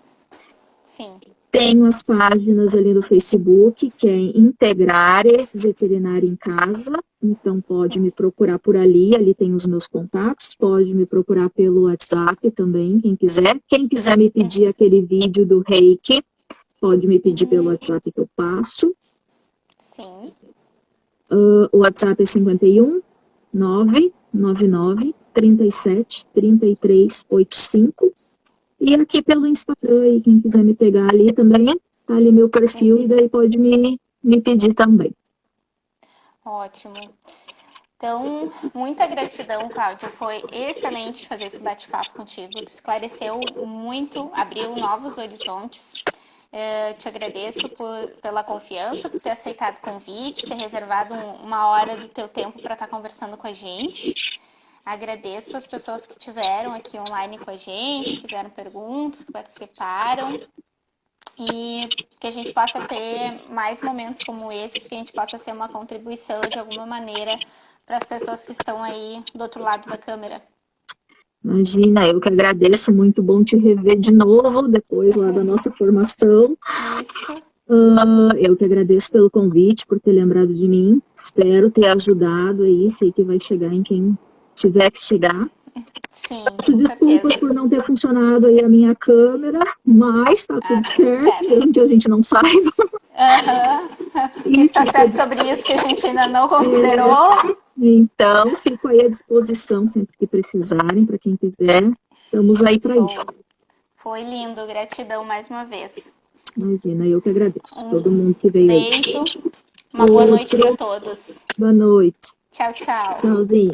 Sim. Tenho as páginas ali no Facebook, que é Integrare Veterinária em Casa, então pode me procurar por ali tem os meus contatos, pode me procurar pelo WhatsApp também, quem quiser. Quem quiser me pedir aquele vídeo do Reiki, pode me pedir pelo WhatsApp que eu passo. Sim. O WhatsApp é 51 999 37 33 85. E aqui pelo Instagram, e quem quiser me pegar ali também, tá ali meu perfil, e daí pode me pedir também. Ótimo. Então, muita gratidão, Cláudia. Foi excelente fazer esse bate-papo contigo. Tu esclareceu muito, abriu novos horizontes. Te agradeço pela confiança, por ter aceitado o convite, ter reservado uma hora do teu tempo para estar conversando com a gente. Agradeço as pessoas que estiveram aqui online com a gente, que fizeram perguntas, que participaram. E que a gente possa ter mais momentos como esses, que a gente possa ser uma contribuição de alguma maneira para as pessoas que estão aí do outro lado da câmera. Imagina, eu que agradeço, muito bom te rever de novo, depois lá da nossa formação. Isso. Eu que agradeço pelo convite, por ter lembrado de mim. Espero ter ajudado aí, sei que vai chegar em quem tiver que chegar. Sim, Peço com desculpas certeza. por não ter funcionado aí a minha câmera, mas tá tudo certo, mesmo que a gente não saiba. O que está certo sobre isso que a gente ainda não considerou? Então, fico aí à disposição sempre que precisarem, para quem quiser. Estamos aí para isso. Foi lindo, gratidão mais uma vez. Imagina, eu que agradeço. Todo mundo que veio aí. Beijo, uma boa noite para todos. Boa noite. Tchau, tchau. Tchauzinho.